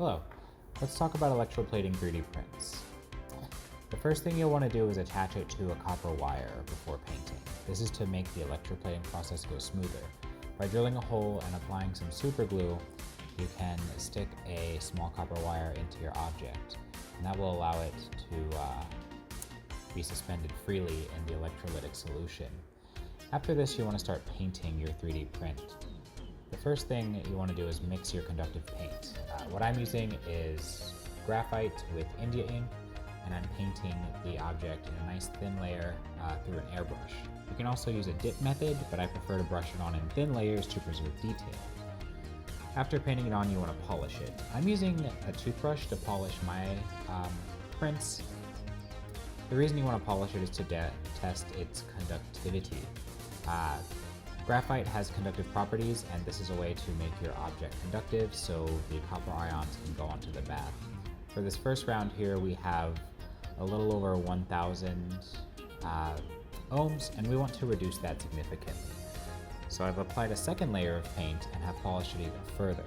Hello, let's talk about electroplating 3D prints. The first thing you'll want to do is attach it to a copper wire before painting. This is to make the electroplating process go smoother. By drilling a hole and applying some super glue, you can stick a small copper wire into your object, and that will allow it to be suspended freely in the electrolytic solution. After this, you want to start painting your 3D print. The first thing you want to do is mix your conductive paint. What I'm using is graphite with India ink, and I'm painting the object in a nice thin layer through an airbrush. You can also use a dip method, but I prefer to brush it on in thin layers to preserve detail. After painting it on, you want to polish it. I'm using a toothbrush to polish my prints. The reason you want to polish it is to test its conductivity. Graphite has conductive properties, and this is a way to make your object conductive so the copper ions can go onto the bath. For this first round here, we have a little over 1,000 ohms, and we want to reduce that significantly. So I've applied a second layer of paint and have polished it even further.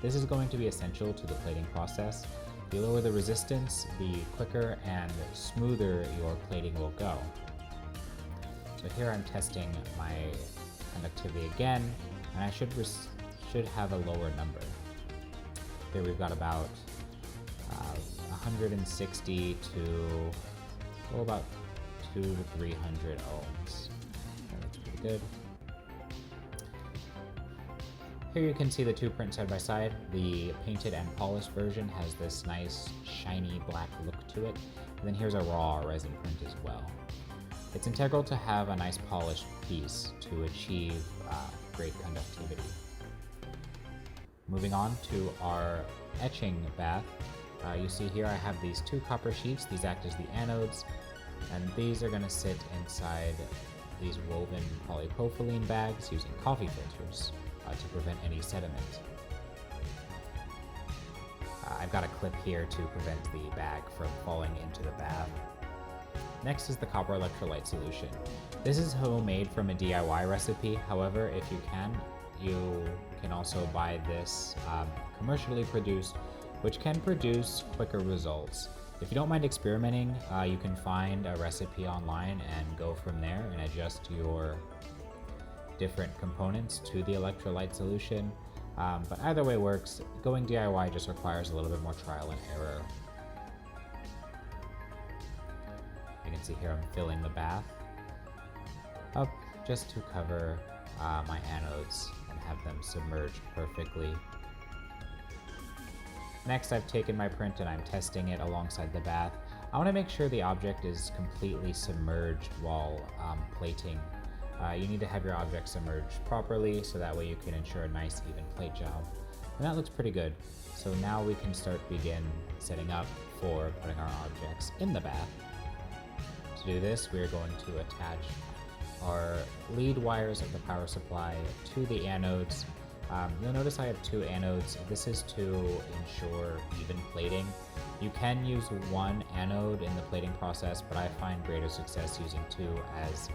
This is going to be essential to the plating process. The lower the resistance, the quicker and smoother your plating will go. So here I'm testing my conductivity again, and I should have a lower number. Here we've got about 160 to about 200 to 300 ohms. That's pretty good. Here you can see the two prints side by side. The painted and polished version has this nice shiny black look to it, and then here's a raw resin print as well. It's integral to have a nice polished piece to achieve great conductivity. Moving on to our etching bath. You see here I have these two copper sheets. These act as the anodes, and these are going to sit inside these woven polypropylene bags using coffee filters to prevent any sediment. I've got a clip here to prevent the bag from falling into the bath. Next is the copper electrolyte solution. This is homemade from a DIY recipe. However, if you can also buy this commercially produced, which can produce quicker results. If you don't mind experimenting, you can find a recipe online and go from there and adjust your different components to the electrolyte solution. But either way works. Going DIY just requires a little bit more trial and error. You can see here I'm filling the bath up just to cover my anodes and have them submerged perfectly. Next, I've taken my print and I'm testing it alongside the bath. I want to make sure the object is completely submerged while plating. You need to have your object submerged properly so that way you can ensure a nice even plate job. And that looks pretty good. So now we can begin setting up for putting our objects in the bath. To do this, we are going to attach our lead wires of the power supply to the anodes. You'll notice I have two anodes. This is to ensure even plating. You can use one anode in the plating process, but I find greater success using two, as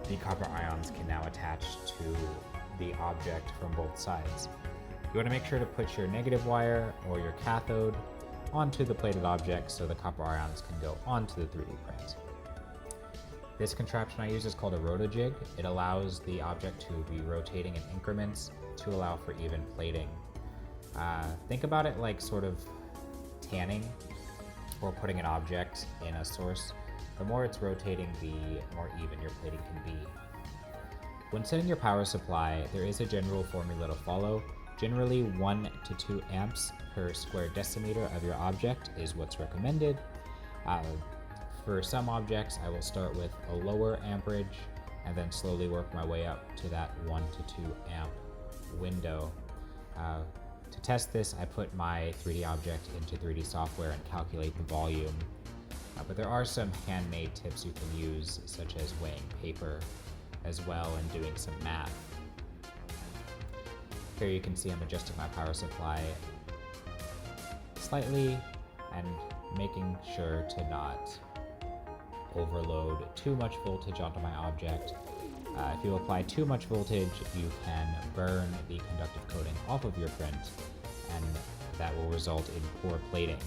the copper ions can now attach to the object from both sides. You want to make sure to put your negative wire or your cathode onto the plated object so the copper ions can go onto the 3D print. This contraption I use is called a rotojig. It allows the object to be rotating in increments to allow for even plating. Think about it like sort of tanning or putting an object in a source. The more it's rotating, the more even your plating can be. When setting your power supply, there is a general formula to follow. Generally, 1 to 2 amps per square decimeter of your object is what's recommended. For some objects, I will start with a lower amperage and then slowly work my way up to that 1 to 2 amp window. To test this, I put my 3D object into 3D software and calculate the volume. But there are some handmade tips you can use, such as weighing paper as well and doing some math. Here you can see I'm adjusting my power supply slightly and making sure to not overload too much voltage onto my object. If you apply too much voltage, you can burn the conductive coating off of your print and that will result in poor plating.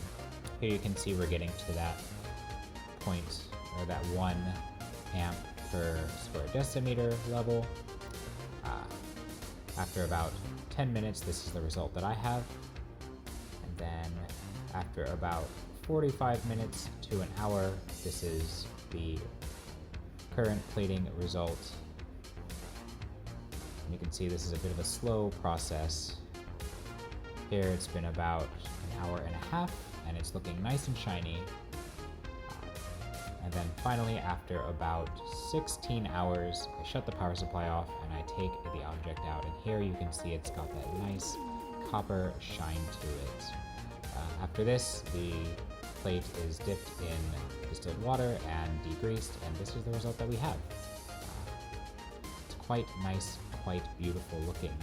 Here you can see we're getting to that point, or that 1 amp per square decimeter level. After about 10 minutes, this is the result that I have. And then after about 45 minutes to an hour, this is the current plating result. And you can see this is a bit of a slow process. Here it's been about an hour and a half, and it's looking nice and shiny. And then finally, after about 16 hours, I shut the power supply off and I take the object out. And here you can see it's got that nice copper shine to it. After this, the plate is dipped in distilled water and degreased, and this is the result that we have. It's quite nice, quite beautiful looking.